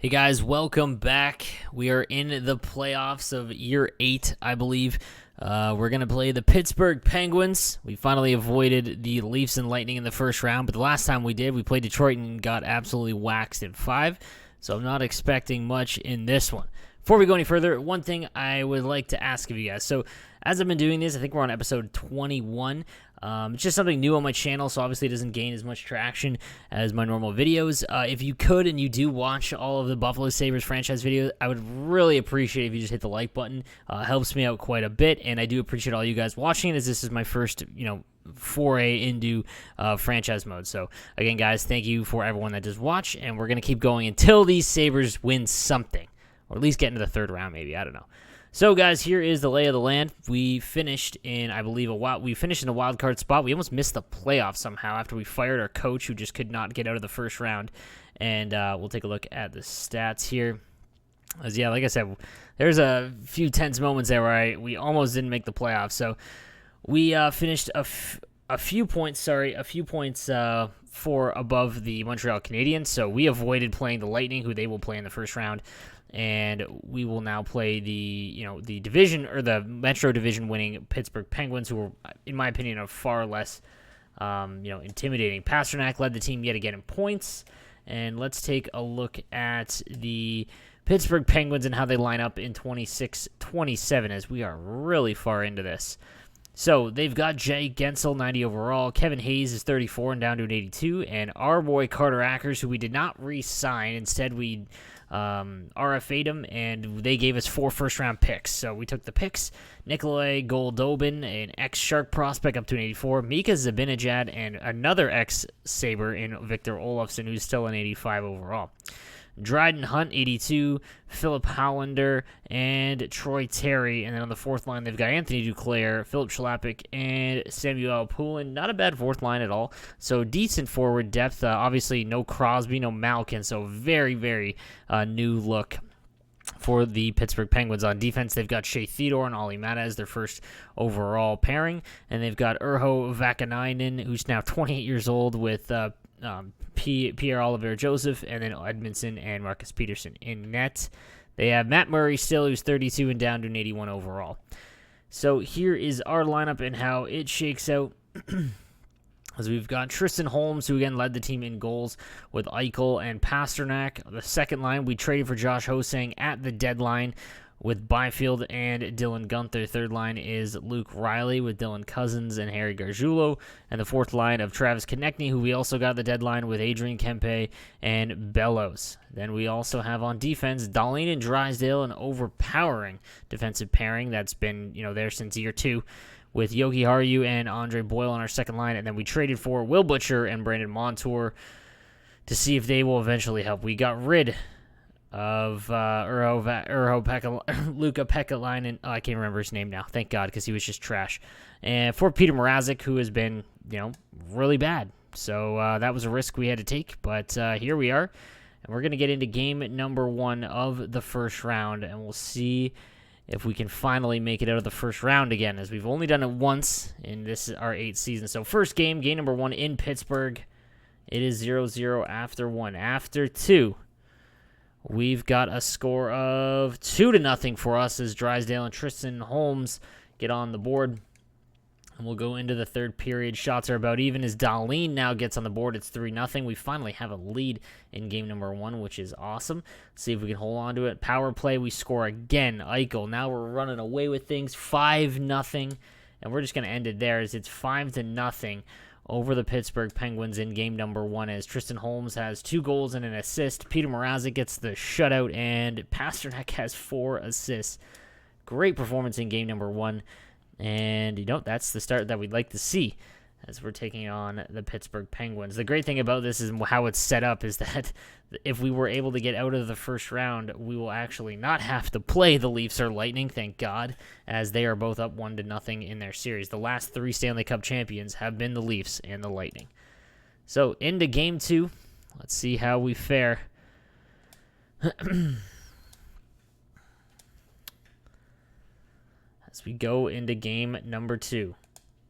Hey guys, welcome back. We are in the playoffs of year 8, I believe. We're going to play the Pittsburgh Penguins. We finally avoided the Leafs and Lightning in the first round, but the last time we did, we played Detroit and got absolutely waxed in 5. So I'm not expecting much in this one. Before we go any further, one thing I would like to ask of you guys. So as I've been doing this, I think we're on episode 21. It's just something new on my channel, so obviously it doesn't gain as much traction as my normal videos. If you could and you do watch all of the Buffalo Sabres franchise videos, I would really appreciate if you just hit the like button. Helps me out quite a bit, and I do appreciate all you guys watching it, as this is my first, foray into franchise mode. So again, guys, thank you for everyone that does watch, and we're going to keep going until these Sabres win something, or at least get into the third round, maybe. I don't know. So, guys, here is the lay of the land. We finished in, I believe, a wild card spot. We almost missed the playoffs somehow after we fired our coach, who just could not get out of the first round. And we'll take a look at the stats here. As like I said, there's a few tense moments there where we almost didn't make the playoffs. So we finished a few points for above the Montreal Canadiens. So we avoided playing the Lightning, who they will play in the first round. And we will now play the division, or the Metro Division winning Pittsburgh Penguins, who are, in my opinion, are far less intimidating. Pasternak led the team yet again in points. And let's take a look at the Pittsburgh Penguins and how they line up in 26-27, as we are really far into this. So they've got Jay Gensel, 90 overall. Kevin Hayes is 34 and down to an 82. And our boy Carter Ackers, who we did not re-sign. Instead, we RFA'd him, and they gave us 4 first-round picks. So we took the picks. Nikolai Goldobin, an ex-Shark prospect, up to an 84. Mika Zibanejad, and another ex-Sabre in Victor Olofsson, who's still an 85 overall. Dryden Hunt, 82, Philip Hollander, and Troy Terry. And then on the fourth line, they've got Anthony Duclair, Philip Schlappick, and Samuel Poulin. Not a bad fourth line at all. So decent forward depth. Obviously, no Crosby, no Malkin. So very, very new look for the Pittsburgh Penguins. On defense, they've got Shea Theodore and Olli Mata as their first overall pairing. And they've got Urho Vakanainen, who's now 28 years old, with Pierre-Olivier Joseph, and then Edmondson and Marcus Peterson in net. They have Matt Murray still, who's 32 and down to an 81 overall. So here is our lineup and how it shakes out. As we've got Tristan Holmes, who again led the team in goals with Eichel and Pasternak. The second line, we traded for Josh Hosang at the deadline with Byfield and Dylan Gunther. Third line is Luke Riley with Dylan Cousins and Harry Gargiulo. And the fourth line of Travis Konechny, who we also got the deadline with Adrian Kempe and Bellows. Then we also have on defense Dahlin and Drysdale, an overpowering defensive pairing that's been there since year 2, with Yogi Haru and Andre Boyle on our second line. And then we traded for Will Butcher and Brandon Montour to see if they will eventually help. We got rid of Luka Pekalainen. I can't remember his name now. Thank God, because he was just trash. And for Peter Mrazek, who has been, really bad. So that was a risk we had to take. But here we are. And we're going to get into game number 1 of the first round. And we'll see if we can finally make it out of the first round again, as we've only done it once in our 8th season. So first game number 1 in Pittsburgh. It is 0-0 after 1. After 2. We've got a score of 2-0 for us as Drysdale and Tristan Holmes get on the board. And we'll go into the third period. Shots are about even as Dahlin now gets on the board. It's 3-0. We finally have a lead in game number 1, which is awesome. Let's see if we can hold on to it. Power play, we score again. Eichel. Now we're running away with things. 5-0. And we're just going to end it there as it's 5-0 over the Pittsburgh Penguins in game number 1, as Tristan Holmes has 2 goals and an assist. Peter Mrazek gets the shutout, and Pasternak has 4 assists. Great performance in game number 1, and that's the start that we'd like to see as we're taking on the Pittsburgh Penguins. The great thing about this is how it's set up is that if we were able to get out of the first round, we will actually not have to play the Leafs or Lightning, thank God, as they are both up 1-0 in their series. The last 3 Stanley Cup champions have been the Leafs and the Lightning. So into game 2, let's see how we fare. As we go into game number 2,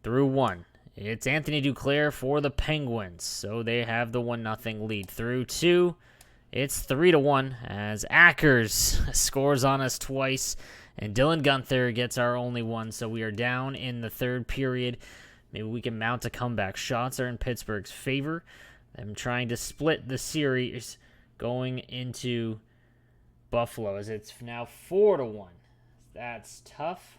through 1. It's Anthony Duclair for the Penguins, so they have the 1-0 lead. Through 2, It's 3-1 as Ackers scores on us twice, and Dylan Guenther gets our only one. So we are down in the third period. Maybe we can mount a comeback. Shots are in Pittsburgh's favor. I'm trying to split the series going into Buffalo as it's now 4-1. That's tough.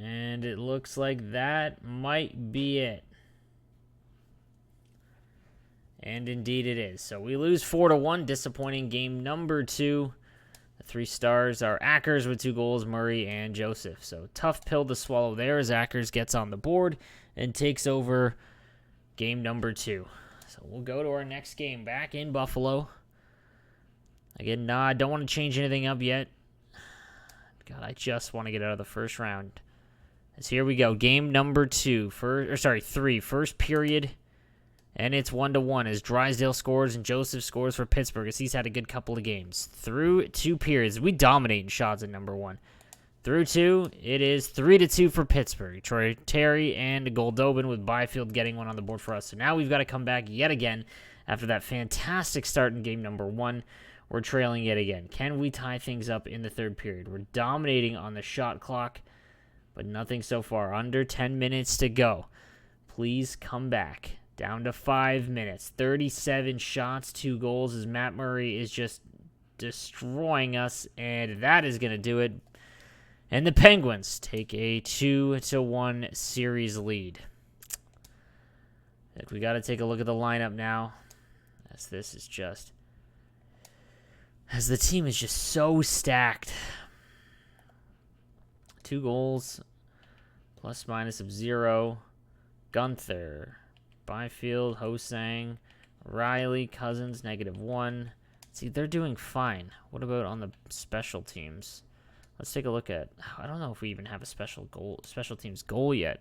And it looks like that might be it. And indeed it is. So we lose 4-1. Disappointing game number 2. The 3 stars are Ackers with 2 goals, Murray and Joseph. So tough pill to swallow there as Ackers gets on the board and takes over game number 2. So we'll go to our next game back in Buffalo. Again, I don't want to change anything up yet. God, I just want to get out of the first round. As here we go. Game number 3. First period. And it's 1-1 as Drysdale scores and Joseph scores for Pittsburgh as he's had a good couple of games. Through 2 periods, we dominate in shots at number 1. Through 2, it is 3-2 for Pittsburgh. Troy Terry and Goldobin with Byfield getting one on the board for us. So now we've got to come back yet again after that fantastic start in game number 1. We're trailing yet again. Can we tie things up in the third period? We're dominating on the shot clock, but nothing so far. Under 10 minutes to go. Please come back. Down to 5 minutes. 37 shots, 2 goals as Matt Murray is just destroying us. And that is going to do it. And the Penguins take a 2-1 series lead. We got to take a look at the lineup now. As this is just... as the team is just so stacked. 2 goals. Plus minus of 0. Guenther. Byfield, Hosang, Riley, Cousins, -1. See, they're doing fine. What about on the special teams? Let's take a look at... I don't know if we even have a special teams goal yet.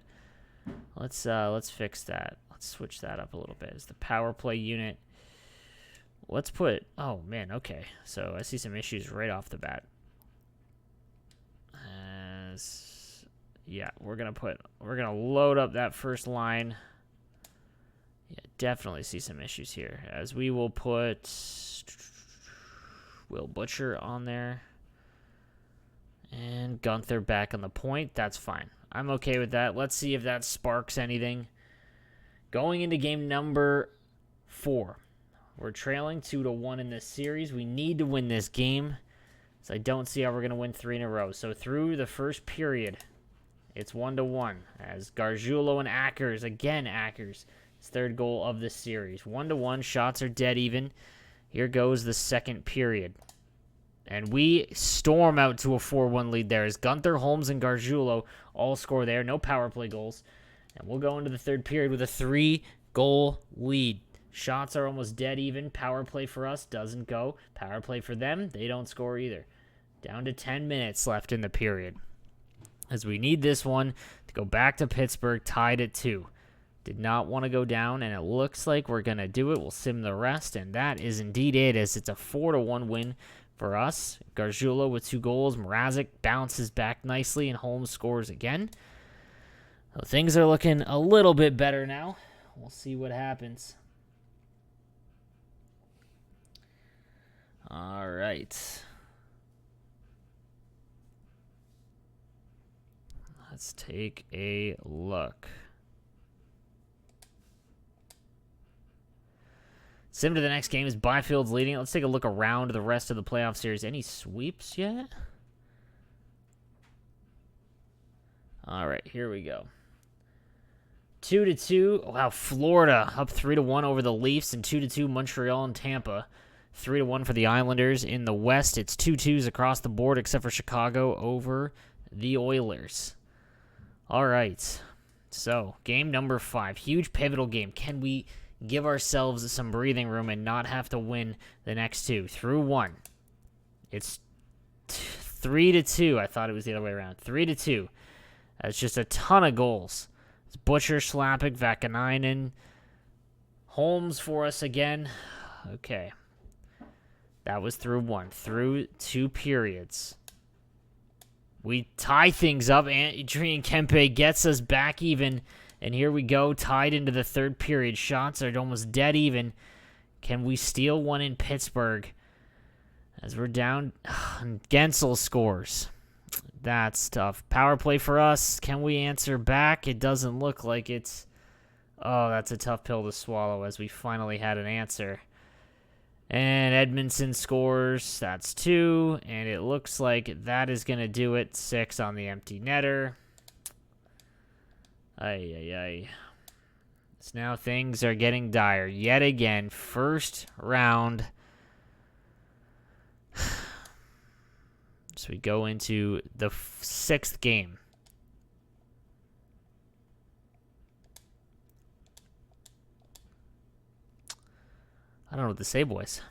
Let's fix that. Let's switch that up a little bit. It's the power play unit. Let's put... oh, man, okay. So I see some issues right off the bat. Yeah, we're gonna load up that first line. Yeah, definitely see some issues here. As we will put Will Butcher on there. And Guenther back on the point. That's fine. I'm okay with that. Let's see if that sparks anything. Going into game number 4. We're trailing 2-1 in this series. We need to win this game. So I don't see how we're going to win 3 in a row. So through the first period, it's 1-1. As Gargiulo and Ackers, again Ackers, his 3rd goal of the series. 1-1, shots are dead even. Here goes the second period. And we storm out to a 4-1 lead there as Guenther, Holmes, and Gargiulo all score there. No power play goals. And we'll go into the third period with a 3-goal lead. Shots are almost dead even. Power play for us doesn't go. Power play for them, they don't score either. Down to 10 minutes left in the period. As we need this one to go back to Pittsburgh, tied at 2. Did not want to go down, and it looks like we're going to do it. We'll sim the rest, and that is indeed it, as it's a 4-1 win for us. Gargiulo with 2 goals. Mrazek bounces back nicely, and Holmes scores again. So things are looking a little bit better now. We'll see what happens. All right. Let's take a look. Sim to the next game is Byfield's leading. Let's take a look around the rest of the playoff series. Any sweeps yet? All right, here we go. 2-2. Wow, Florida up 3-1 over the Leafs, and 2-2 Montreal and Tampa. 3-1 for the Islanders. In the West, it's 2-2s across the board, except for Chicago over the Oilers. All right. So, game number 5. Huge pivotal game. Can we give ourselves some breathing room and not have to win the next 2? Through 1. It's 3-2. I thought it was the other way around. 3-2. That's just a ton of goals. It's Butcher, Schlappick, Vakanainen. Holmes for us again. Okay. That was through 1. Through 2 periods. We tie things up. Adrian Kempe gets us back even And here we go, tied into the third period. Shots are almost dead even. Can we steal one in Pittsburgh? As we're down, Gensel scores. That's tough. Power play for us. Can we answer back? It doesn't look like it's... Oh, that's a tough pill to swallow as we finally had an answer. And Edmondson scores. That's 2. And it looks like that is going to do it. 6 on the empty netter. Ay. So now things are getting dire. Yet again, first round. So we go into the 6th game. I don't know what to say, boys.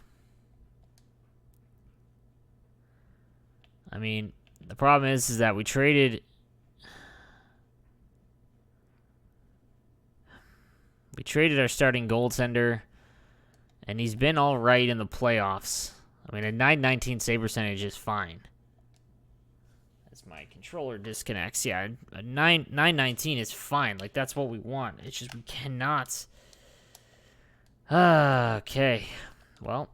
I mean, the problem is that we traded... We traded our starting goaltender, and he's been all right in the playoffs. I mean, a .919 save percentage is fine. As my controller disconnects, yeah, a 919 is fine. Like, that's what we want. It's just we cannot... Okay. Well,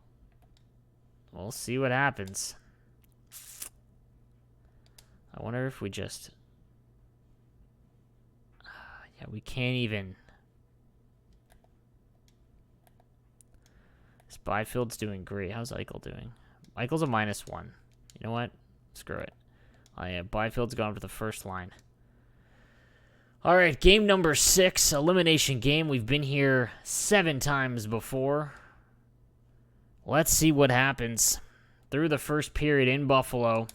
we'll see what happens. I wonder if we just... yeah, we can't even... This Byfield's doing great. How's Eichel doing? Eichel's a -1. You know what? Screw it. Oh, yeah, Byfield's gone for the first line. All right, game number 6, elimination game. We've been here 7 times before. Let's see what happens. Through the first period in Buffalo,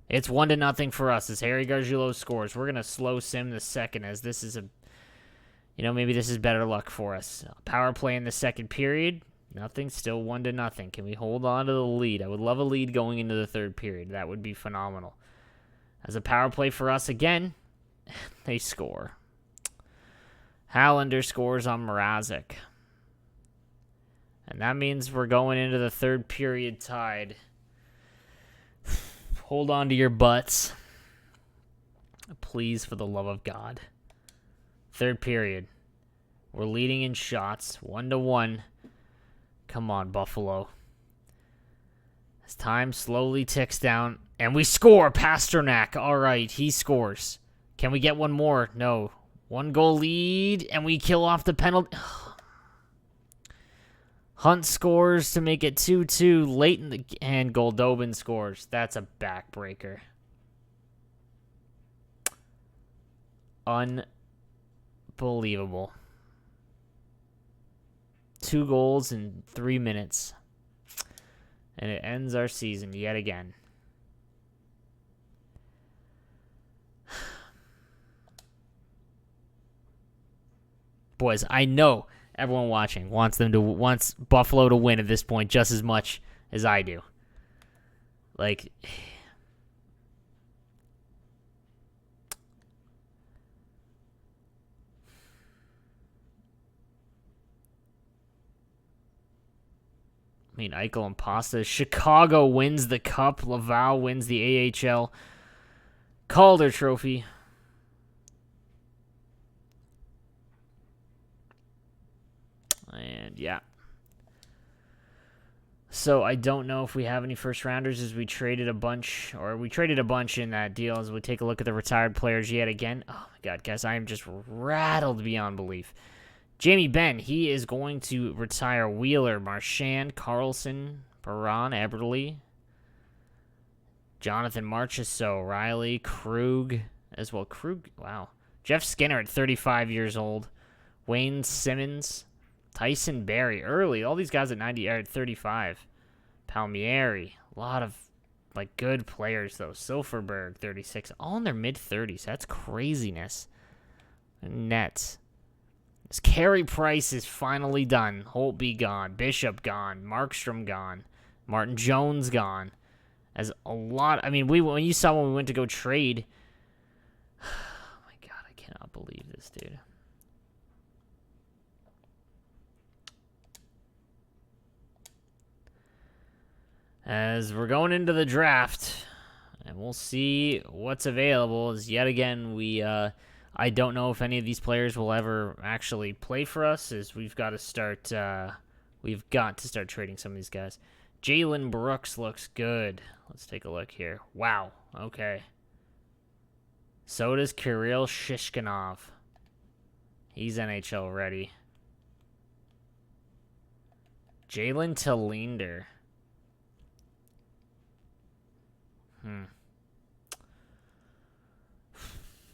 it's 1-0 for us as Harry Gargiulo scores. We're going to slow sim the second as this is a, maybe this is better luck for us. Power play in the second period. Nothing, still 1-0. Can we hold on to the lead? I would love a lead going into the third period. That would be phenomenal. As a power play for us again, they score. Hallander scores on Mrazek. And that means we're going into the third period tied. Hold on to your butts. Please, for the love of God. Third period. We're leading in shots. 1-1. Come on, Buffalo. As time slowly ticks down. And we score. Pasternak. All right, he scores. Can we get one more? No. 1-goal lead, and we kill off the penalty. Hunt scores to make it 2-2 late in the... And Goldobin scores. That's a backbreaker. Unbelievable. 2 goals in 3 minutes. And it ends our season yet again. Boys, I know everyone watching wants Buffalo to win at this point just as much as I do. Like, I mean, Eichel and Pasta. Chicago wins the Cup. Laval wins the AHL Calder Trophy. And yeah. So I don't know if we have any first rounders as we traded a bunch in that deal as we take a look at the retired players yet again. Oh my God, guys, I am just rattled beyond belief. Jamie Benn, he is going to retire Wheeler, Marchand, Carlson, Perron, Eberle, Jonathan Marchessault, Riley, Krug as well. Krug, wow. Jeff Skinner at 35 years old. Wayne Simmons. Tyson Barrie, early. All these guys at 90 are at 35. Palmieri, a lot of good players though. Silverberg, 36, all in their mid-30s. That's craziness. Nets. This Carey Price is finally done. Holtby gone. Bishop gone. Markstrom gone. Martin Jones gone. As a lot. I mean, when you saw when we went to go trade. Oh my God, I cannot believe this, dude. As we're going into the draft, and we'll see what's available. As yet again, I don't know if any of these players will ever actually play for us, as we've got to start trading some of these guys. Jalen Brooks looks good. Let's take a look here. Wow. Okay. So does Kirill Shishkinov. He's NHL ready. Jalen Telinder.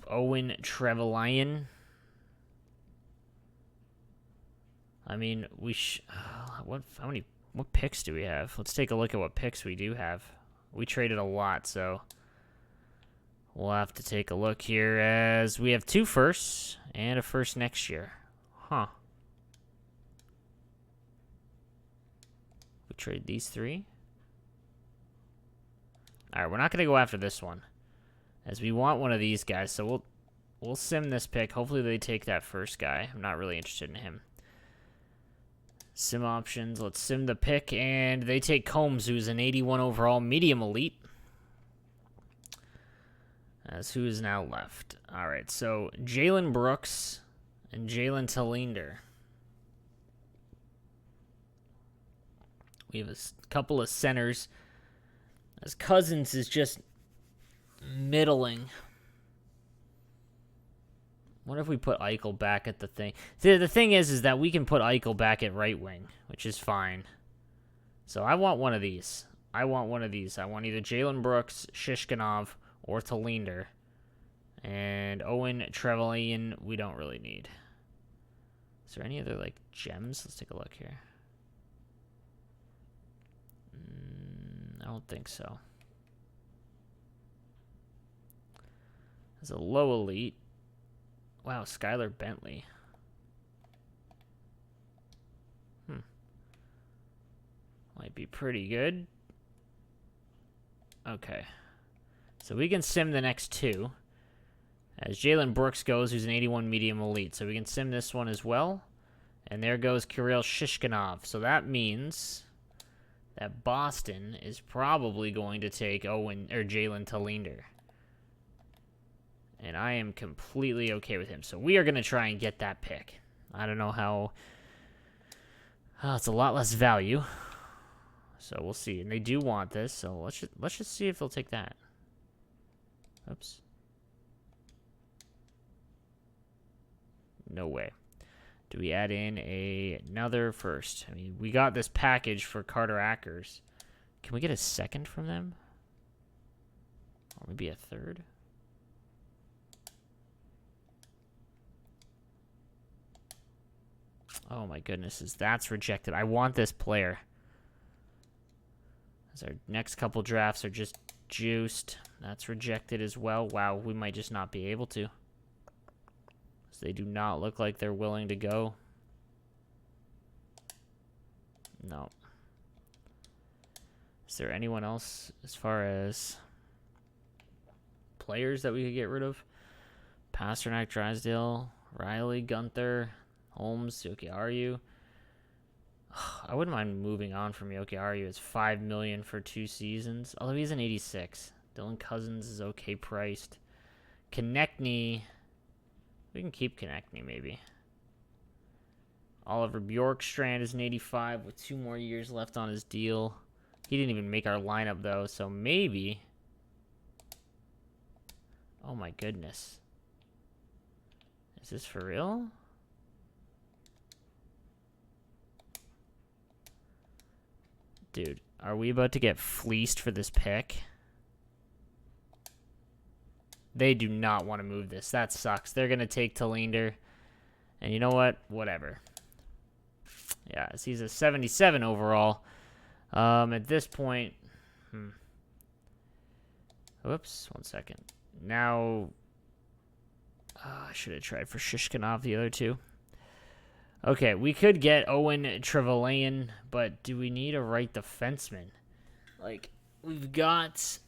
Owen Trevelyan. I mean, what picks do we have? Let's take a look at what picks we do have. We traded a lot, so we'll have to take a look here, as we have 2 firsts and a first next year. Huh. We trade these 3. All right, we're not going to go after this one, as we want one of these guys. So we'll sim this pick. Hopefully they take that first guy. I'm not really interested in him. Sim options. Let's sim the pick, and they take Combs, who's an 81 overall medium elite. As who is now left? All right, so Jalen Brooks and Jalen Telinder. We have a couple of centers, as Cousins is just middling. What if we put Eichel back at the thing? The thing is that we can put Eichel back at right wing, which is fine. So I want one of these. I want either Jalen Brooks, Shishkinov, or Telinder. And Owen Trevelyan, we don't really need. Is there any other, like, gems? Let's take a look here. I don't think so. There's a low elite. Wow, Skylar Bentley. Might be pretty good. Okay. So we can sim the next 2. As Jalen Brooks goes, who's an 81 medium elite. So we can sim this one as well. And there goes Kirill Shishkinov. So that means that Boston is probably going to take Jalen Telinder. And I am completely okay with him. So we are going to try and get that pick. I don't know how. It's a lot less value. So we'll see. And they do want this. So let's just see if they'll take that. Oops. No way. Do we add in another first? I mean, we got this package for Carter Ackers. Can we get a second from them? Or maybe a third? Oh my goodness, that's rejected. I want this player. As our next couple drafts are just juiced. That's rejected as well. Wow, we might just not be able to. So they do not look like they're willing to go. No. Is there anyone else as far as players that we could get rid of? Pasternak, Drysdale, Riley, Gunther, Holmes, Jokiharju. I wouldn't mind moving on from Jokiharju. It's $5 million for 2 seasons. Although he's an 86. Dylan Cousins is okay priced. Konechny. We can keep Konechny maybe. Oliver Bjorkstrand is an 85 with 2 more years left on his deal. He didn't even make our lineup though, so maybe. Oh my goodness. Is this for real? Dude, are we about to get fleeced for this pick? They do not want to move this. That sucks. They're going to take Telinder. And you know what? Whatever. Yeah, he's a 77 overall. At this point... Whoops, 1 second. Now... I should have tried for Shishkinov the other 2. Okay, we could get Owen Trevelyan, but do we need a right defenseman? Like, we've got...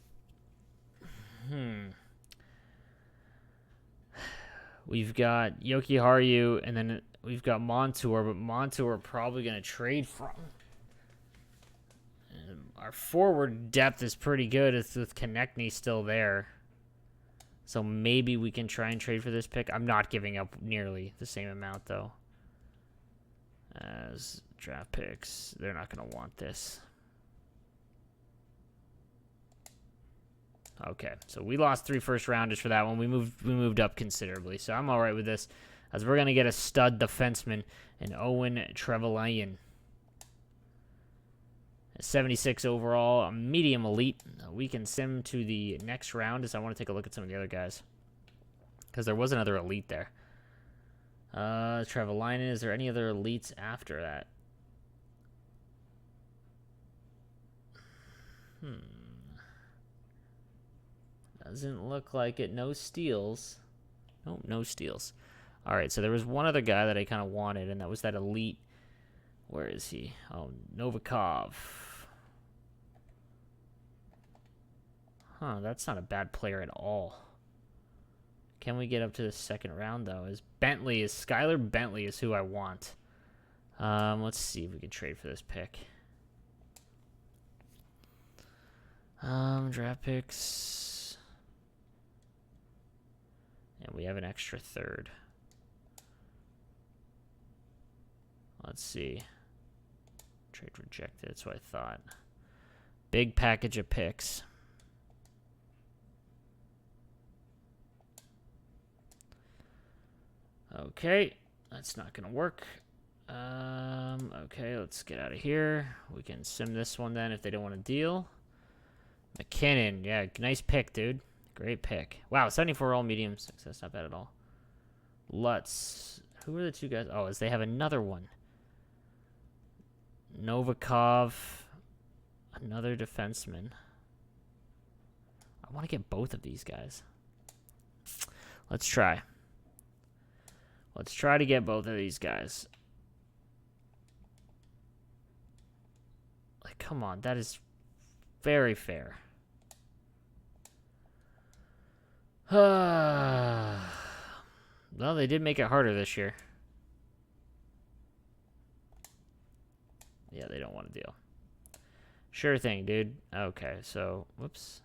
We've got Jokiharju, and then we've got Montour, but Montour we're probably going to trade from. And our forward depth is pretty good. It's with Konechny still there. So maybe we can try and trade for this pick. I'm not giving up nearly the same amount, though, as draft picks. They're not going to want this. Okay, so we lost 3 first-rounders for that one. We moved up considerably, so I'm all right with this, as we're going to get a stud defenseman in Owen Trevelyan. 76 overall, a medium elite. We can sim to the next round, as I want to take a look at some of the other guys, because there was another elite there. Trevelyan, is there any other elites after that? Doesn't look like it. No steals. Nope, no steals. All right, so there was one other guy that I kind of wanted, and that was that elite. Where is he? Oh, Novikov. Huh, that's not a bad player at all. Can we get up to the second round, though? Skylar Bentley is who I want. Let's see if we can trade for this pick. Draft picks. And we have an extra third. Let's see. Trade rejected, that's what I thought. Big package of picks. Okay, that's not gonna work. Okay, let's get out of here. We can sim this one then if they don't want to deal. McKinnon, yeah, nice pick, dude. Great pick. Wow, 74 all medium success, not bad at all. Lutz. Who are the two guys? Oh, they have another one. Novikov. Another defenseman. I want to get both of these guys. Let's try. Let's try to get both of these guys. Like, come on, that is very fair. Well, they did make it harder this year. Yeah, they don't want to deal. Sure thing, dude. Okay, so, whoops.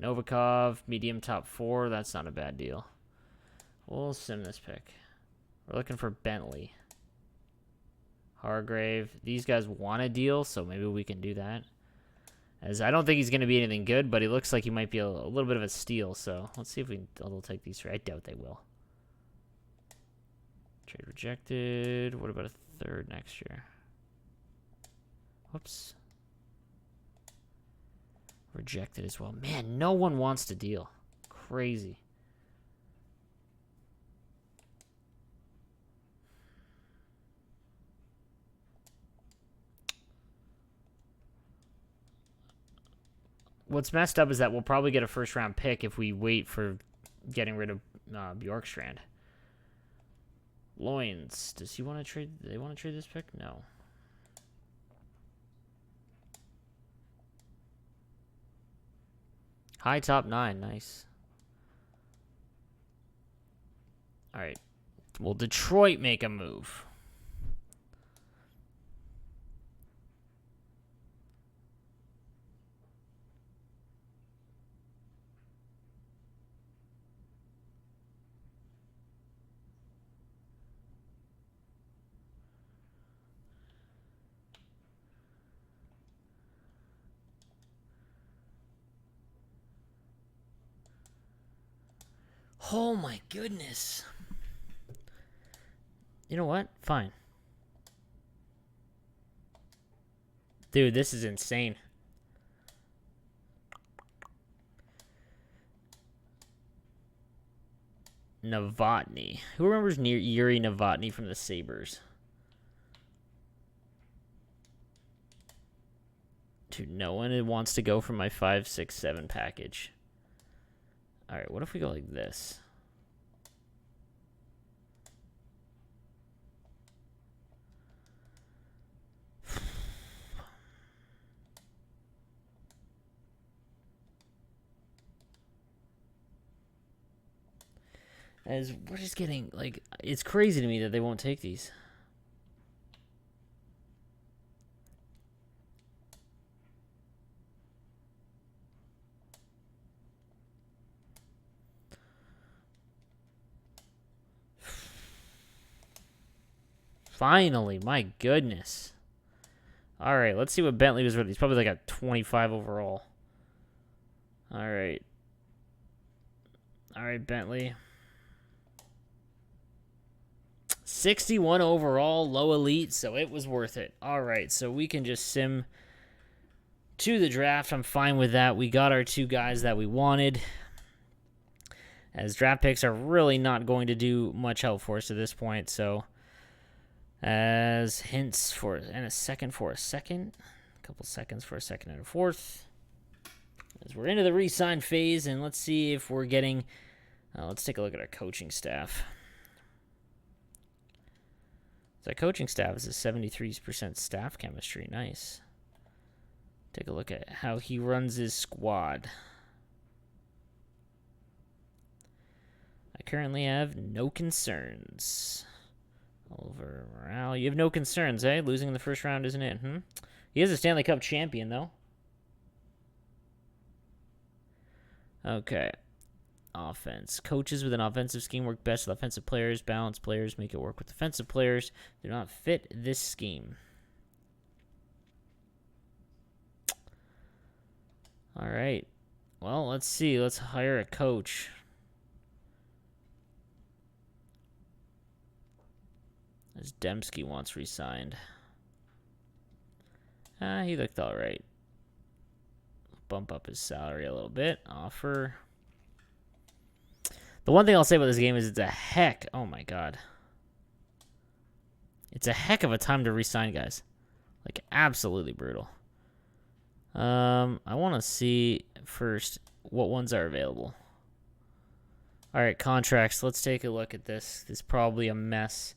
Novikov, medium top 4. That's not a bad deal. We'll sim this pick. We're looking for Bentley. Hargrave. These guys want a deal, so maybe we can do that. As I don't think he's going to be anything good, but he looks like he might be a little bit of a steal, so let's see if they'll take these. I doubt they will. Trade rejected. What about a third next year? Whoops. Rejected as well. Man, no one wants to deal. Crazy. What's messed up is that we'll probably get a first-round pick if we wait for getting rid of Bjorkstrand. Loins. Does he want to trade? Do they want to trade this pick? No. High top 9. Nice. All right. Will Detroit make a move? Oh my goodness. You know what? Fine. Dude, this is insane. Novotny. Who remembers Yuri Novotny from the Sabres? Dude, no one wants to go for my 5, 6, 7 package. Alright, what if we go like this? As we're just getting, like, it's crazy to me that they won't take these. Finally, my goodness. All right, let's see what Bentley was worth. He's probably like a 25 overall. All right. All right, Bentley. 61 overall, low elite, so it was worth it. All right, so we can just sim to the draft. I'm fine with that. We got our 2 guys that we wanted. As draft picks are really not going to do much help for us at this point, so as hints for and a second for a second, a couple seconds for a second and a fourth. As we're into the re-sign phase, and let's see if we're getting. Let's take a look at our coaching staff. So our coaching staff is a 73% staff chemistry. Nice. Take a look at how he runs his squad. I currently have no concerns. Over morale. You have no concerns, eh? Losing in the first round isn't it? He is a Stanley Cup champion, though. Okay. Offense. Coaches with an offensive scheme work best with offensive players. Balanced players make it work with defensive players. Do not fit this scheme. All right. Well, let's see. Let's hire a coach. As Dembski wants re-signed. He looked all right. Bump up his salary a little bit. Offer. The one thing I'll say about this game is it's a heck. Oh my god. It's a heck of a time to re-sign guys. Like absolutely brutal. I want to see first what ones are available. All right, contracts. Let's take a look at this. This is probably a mess.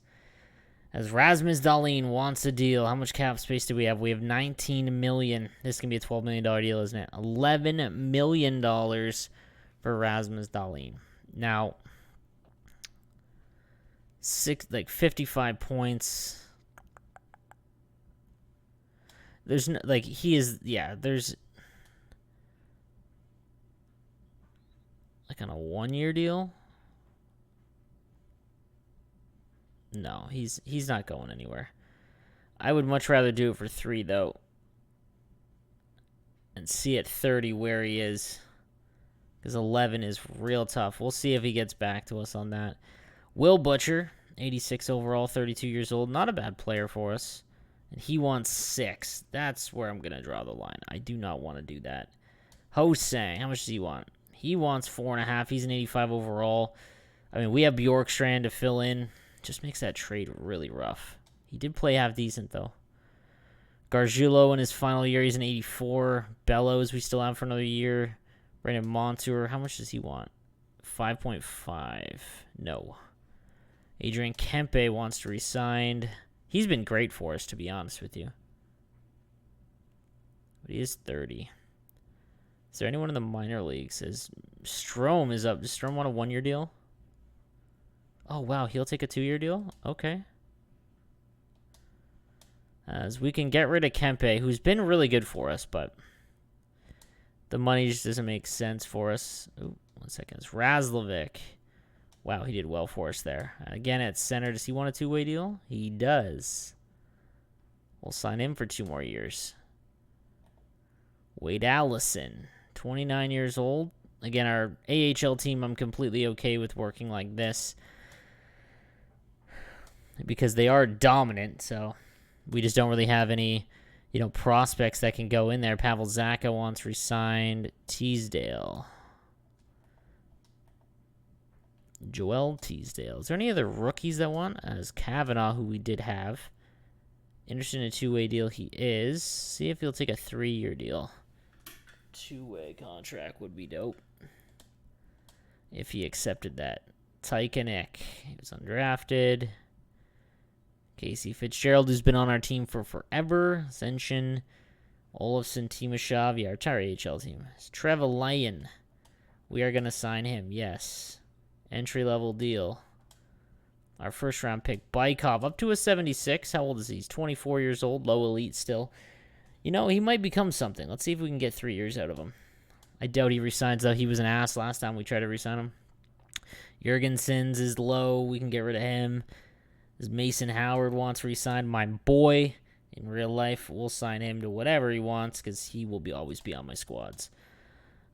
As Rasmus Dahlin wants a deal, how much cap space do we have? We have $19 million. This can be a $12 million deal, isn't it? $11 million for Rasmus Dahlin. Now, 55 points. There's no, he is, yeah, there's on a 1-year deal. No, he's not going anywhere. I would much rather do it for 3 though, and see at 30 where he is, because 11 is real tough. We'll see if he gets back to us on that. Will Butcher, 86 overall, 32 years old, not a bad player for us, and he wants 6. That's where I'm gonna draw the line. I do not want to do that. Ho-Sang, how much does he want? He wants 4.5. He's an 85 overall. I mean, we have Bjorkstrand to fill in. Just makes that trade really rough. He did play half decent, though. Gargiulo in his final year, he's an 84. Bellows, we still have for another year. Brandon Montour, how much does he want? 5.5. No. Adrian Kempe wants to resign. He's been great for us, to be honest with you. But he is 30. Is there anyone in the minor leagues? As Strome is up. Does Strome want a 1-year deal? Oh, wow. He'll take a 2-year deal? Okay. As we can get rid of Kempe, who's been really good for us, but the money just doesn't make sense for us. Ooh, 1 second. It's Razlovic. Wow, he did well for us there. Again, at center, does he want a 2-way deal? He does. We'll sign him for 2 more years. Wade Allison, 29 years old. Again, our AHL team, I'm completely okay with working like this, because they are dominant, so we just don't really have any, prospects that can go in there. Pavel Zacha wants re-signed. Teasdale. Joel Teasdale. Is there any other rookies that want? As Kavanaugh, who we did have. Interested in a 2-way deal, he is. See if he'll take a 3-year deal. 2-way contract would be dope if he accepted that. Tykanik, he was undrafted. Casey Fitzgerald, who's been on our team for forever. Ascension, Olofsson, Timashov, yeah, our entire AHL team. It's Trevor Lyon. We are going to sign him, yes. Entry-level deal. Our first-round pick, Bykov, up to a 76. How old is he? He's 24 years old, low elite still. He might become something. Let's see if we can get 3 years out of him. I doubt he resigns, though. He was an ass last time we tried to resign him. Jurgensen's is low. We can get rid of him. As Mason Howard wants re-signed, my boy in real life, we'll sign him to whatever he wants because he will always be on my squads.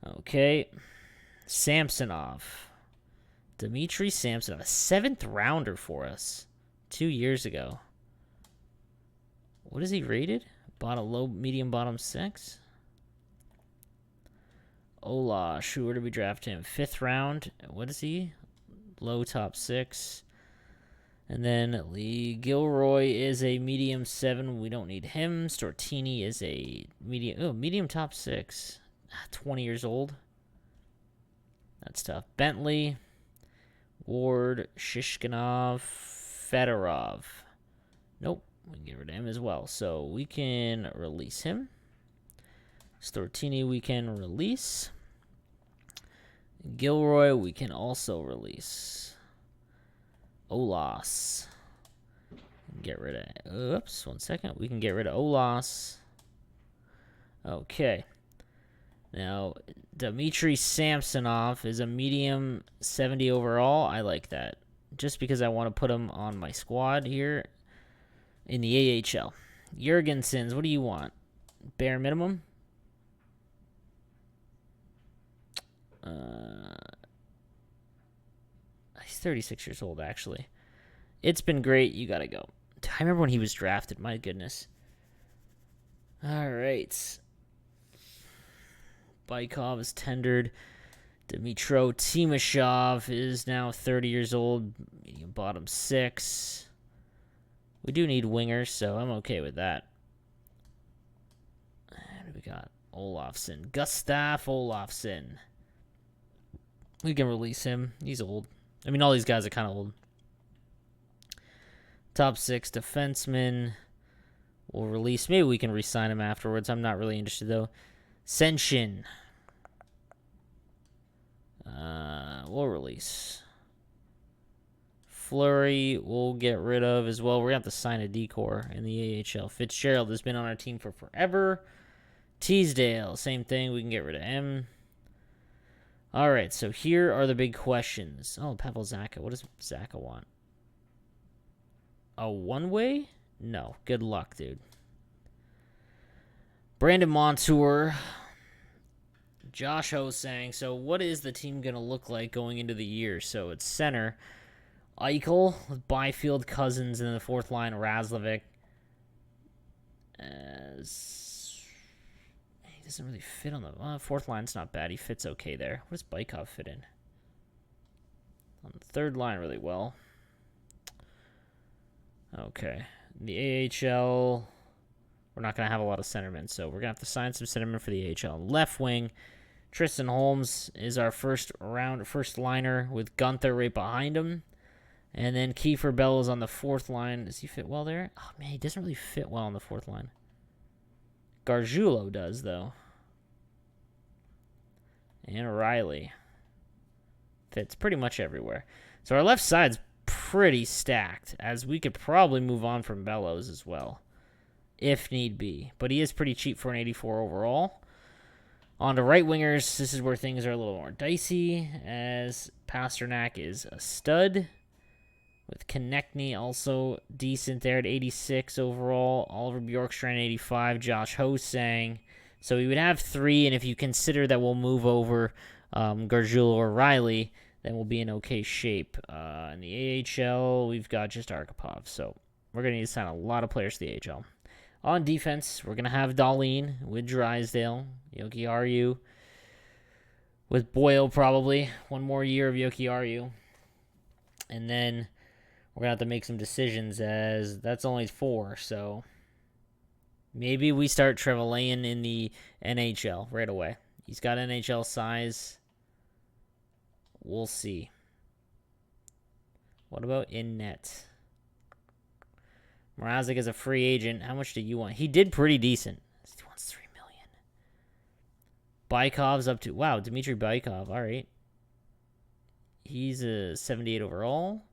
Okay. Samsonov. Dmitry Samsonov, a 7th rounder for us 2 years ago. What is he rated? Bottom, low, medium, bottom 6. Olash, where did we draft him? 5th round. What is he? Low, top 6. And then Lee Gilroy is a medium 7. We don't need him. Stortini is a medium top 6. 20 years old. That's tough. Bentley, Ward, Shishkinov, Fedorov. Nope. We can get rid of him as well. So we can release him. Stortini we can release. Gilroy we can also release. Olas. Get rid of... Oops, 1 second. We can get rid of Olas. Okay. Now, Dmitry Samsonov is a medium 70 overall. I like that. Just because I want to put him on my squad here in the AHL. Jurgensons, what do you want? Bare minimum? He's 36 years old, actually. It's been great. You got to go. I remember when he was drafted. My goodness. All right. Baikov is tendered. Dmitro Timashov is now 30 years old. Medium bottom 6. We do need wingers, so I'm okay with that. And we got Olofsson. Gustav Olofsson. We can release him. He's old. I mean, all these guys are kind of old. Top 6 defenseman. We'll release. Maybe we can re-sign him afterwards. I'm not really interested, though. Senshin. We'll release. Fleury we'll get rid of as well. We're going to have to sign a decor in the AHL. Fitzgerald has been on our team for forever. Teasdale, same thing. We can get rid of him. All right, so here are the big questions. Oh, Pavel Zacha. What does Zacha want? A one-way? No. Good luck, dude. Brandon Montour. Josh Hosang. So what is the team going to look like going into the year? So it's center. Eichel with Byfield, Cousins, and then the 4th line, Razlovic. He doesn't really fit on the... 4th line's not bad. He fits okay there. What does Bykov fit in? On the 3rd line really well. Okay. In the AHL, we're not going to have a lot of centermen, so we're going to have to sign some centermen for the AHL. Left wing, Tristan Holmes is our first liner with Gunther right behind him. And then Kiefer Bell is on the 4th line. Does he fit well there? Oh, man, he doesn't really fit well on the 4th line. Gargiulo does, though. And Riley fits pretty much everywhere. So our left side's pretty stacked, as we could probably move on from Bellows as well, if need be. But he is pretty cheap for an 84 overall. On to right wingers, this is where things are a little more dicey, as Pasternak is a stud. With Konechny also decent there at 86 overall. Oliver Bjorkstrand 85. Josh Hosang. So we would have 3, and if you consider that we'll move over Gargiulo or Riley, then we'll be in okay shape. In the AHL, we've got just Arkhipov. So we're going to need to sign a lot of players to the AHL. On defense, we're going to have Dahlin with Drysdale. Yoki Aru with Boyle probably. 1 more year of Yoki Aru. And then... we're going to have to make some decisions, as that's only 4, so maybe we start Trevelyan in the NHL right away. He's got NHL size. We'll see. What about in net? Mrazek is a free agent. How much do you want? He did pretty decent. He wants $3 million. Bykov's up to... wow, Dmitry Bykov. All right. He's a 78 overall.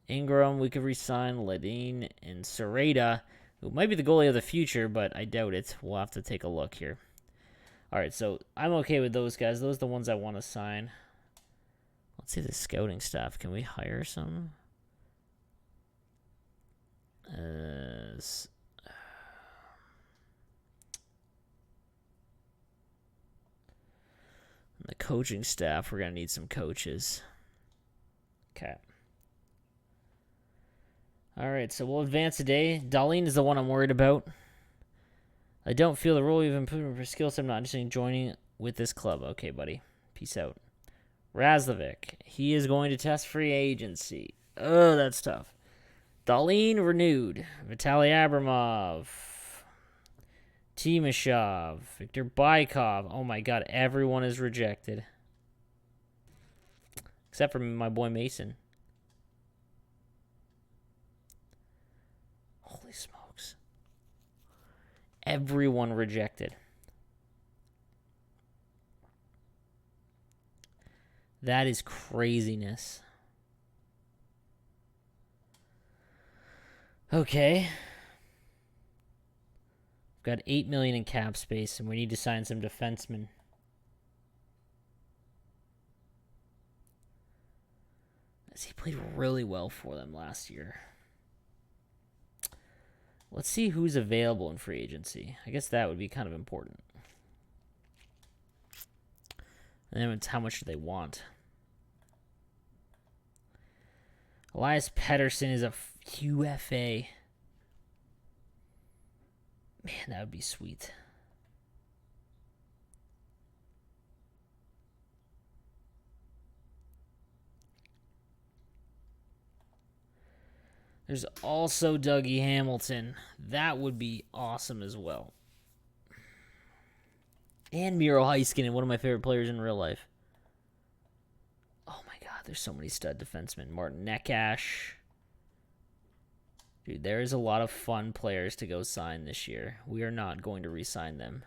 Ingram, we could re-sign. Ledin and Sereda, who might be the goalie of the future, but I doubt it. We'll have to take a look here. All right, so I'm okay with those guys. Those are the ones I want to sign. Let's see the scouting staff. Can we hire some? As the coaching staff, we're going to need some coaches. Okay. All right, so we'll advance today. Darlene is the one I'm worried about. I don't feel the role you've improved for skills. I'm not interested in joining with this club. Okay, buddy. Peace out. Razlovic. He is going to test free agency. Oh, that's tough. Darlene renewed. Vitaly Abramov. Timashov. Viktor Bykov. Oh my god, everyone is rejected. Except for my boy Mason. Holy smokes. Everyone rejected. That is craziness. Okay. We've got $8 million in cap space, and we need to sign some defensemen. As he played really well for them last year. Let's see who's available in free agency. I guess that would be kind of important. And then it's how much do they want. Elias Pettersson is a UFA. Man, that would be sweet. There's also Dougie Hamilton. That would be awesome as well. And Miro Heiskanen, one of my favorite players in real life. Oh my god, there's so many stud defensemen. Martin Neckash. Dude, there is a lot of fun players to go sign this year. We are not going to re-sign them.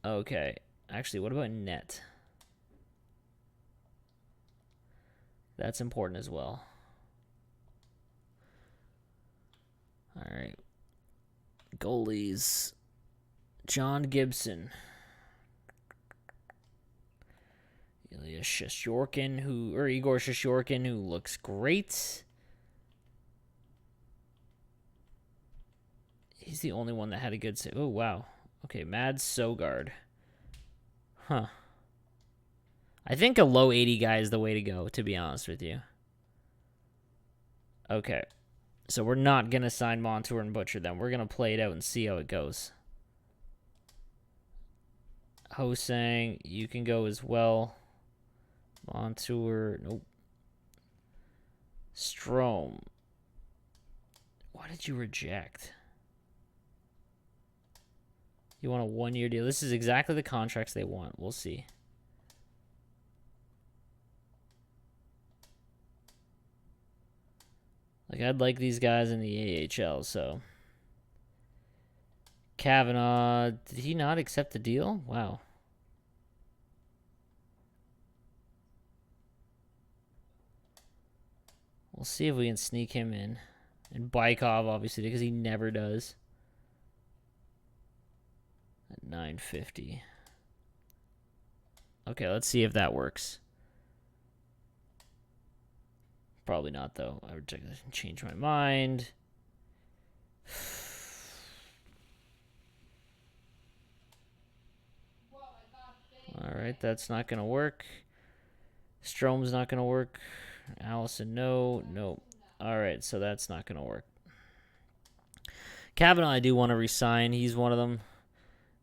Okay. Actually, what about net? That's important as well. All right. Goalies. John Gibson. Igor Shesterkin, who looks great. He's the only one that had a good save. Oh, wow. Okay, Mads Sogard. Huh. I think a low 80 guy is the way to go, to be honest with you. Okay. So we're not going to sign Montour and Butcher then. We're going to play it out and see how it goes. Hosang, you can go as well. Montour, nope. Strome. Why did you reject? You want a one-year deal. This is exactly the contracts they want. We'll see. Like, I'd like these guys in the AHL, so. Kavanaugh, did he not accept the deal? Wow. We'll see if we can sneak him in. And Bykov, obviously, because he never does. At $950. Okay, let's see if that works. Probably not, though. I would change my mind. All right, that's not going to work. Strome's not going to work. Allison, no. Nope. All right, so that's not going to work. Kavanaugh, I do want to resign. He's one of them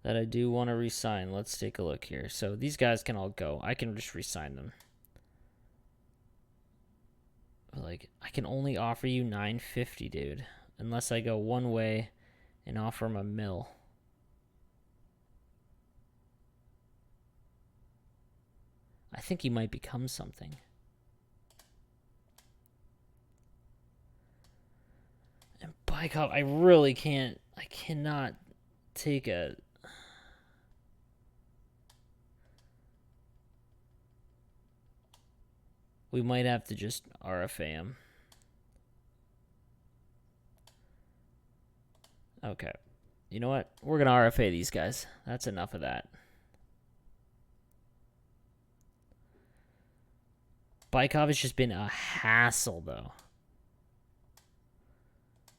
that I do want to resign. Let's take a look here. So these guys can all go. I can just resign them. Like, I can only offer you $950, dude. Unless I go one way and offer him $1 million. I think he might become something. And Bykov, I really can't. I cannot take a. We might have to just RFA him. Okay. You know what? We're going to RFA these guys. That's enough of that. Bykov has just been a hassle, though.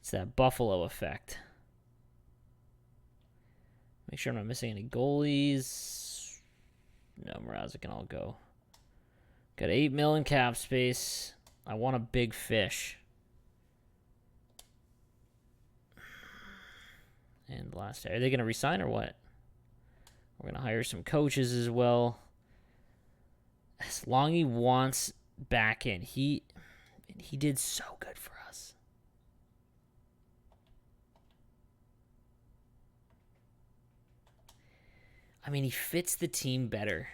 It's that Buffalo effect. Make sure I'm not missing any goalies. No, Mrazek can all go. Got 8 million cap space. I want a big fish. And last, are they going to resign or what? We're going to hire some coaches as well. As long as he wants back in, he did so good for us. I mean, he fits the team better.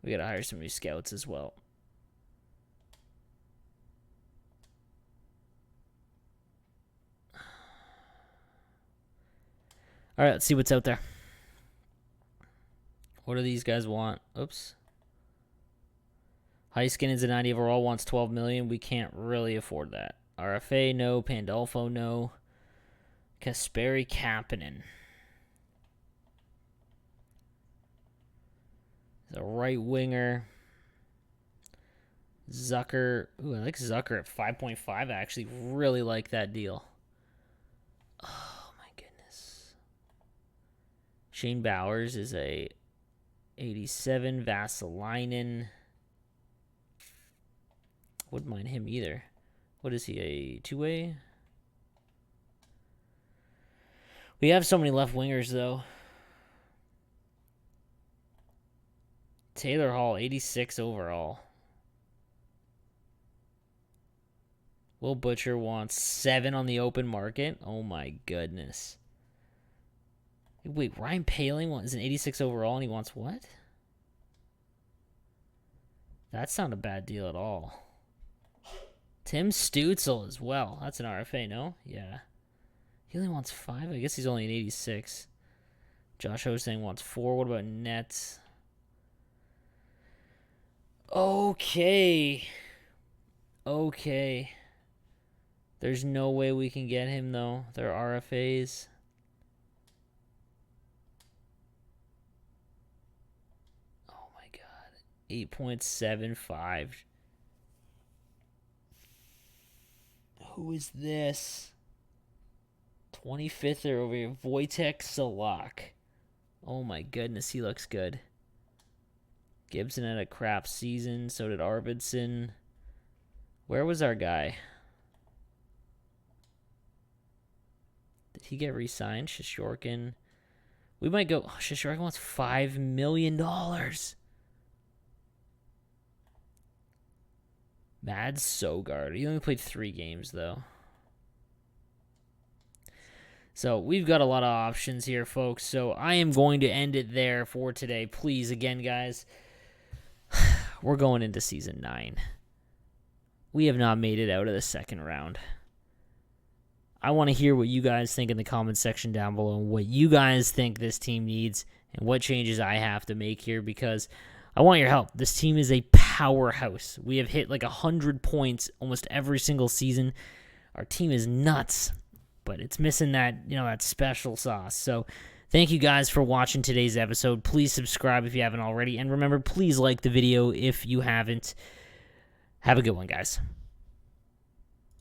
We got to hire some new scouts as well. All right, let's see what's out there. What do these guys want? Oops. Heiskin is a 90 overall, wants $12 million. We can't really afford that. RFA, no. Pandolfo, no. Kasperi Kapanen. He's a right winger. Zucker. Ooh, I like Zucker at 5.5. I actually really like that deal. Oh, my goodness. Shane Bowers is a 87. Vasalainen. Wouldn't mind him either. What is he, a two-way? We have so many left wingers, though. Taylor Hall, 86 overall. Will Butcher wants 7 on the open market. Oh, my goodness. Wait, Ryan Poehling is an 86 overall, and he wants what? That's not a bad deal at all. Tim Stützle as well. That's an RFA, no? Yeah. He only wants 5? I guess he's only an 86. Josh Hosang wants 4. What about Nets? Okay. There's no way we can get him, though. They're RFAs. Oh, my God. 8.75. Who is this? 25th over here. Wojtek Salak. Oh, my goodness. He looks good. Gibson had a crap season. So did Arvidsson. Where was our guy? Did he get re-signed? Shishorkin. We might go. Oh, Shishorkin wants $5 million. Mads Sogard. He only played 3 games, though. So we've got a lot of options here, folks. So I am going to end it there for today. Please, again, guys, we're going into Season 9. We have not made it out of the second round. I want to hear what you guys think in the comments section down below, and what you guys think this team needs, and what changes I have to make here, because I want your help. This team is a powerhouse. We have hit like 100 points almost every single season. Our team is nuts, but it's missing that, that special sauce. So thank you guys for watching today's episode. Please subscribe if you haven't already. And remember, please like the video if you haven't. Have a good one, guys.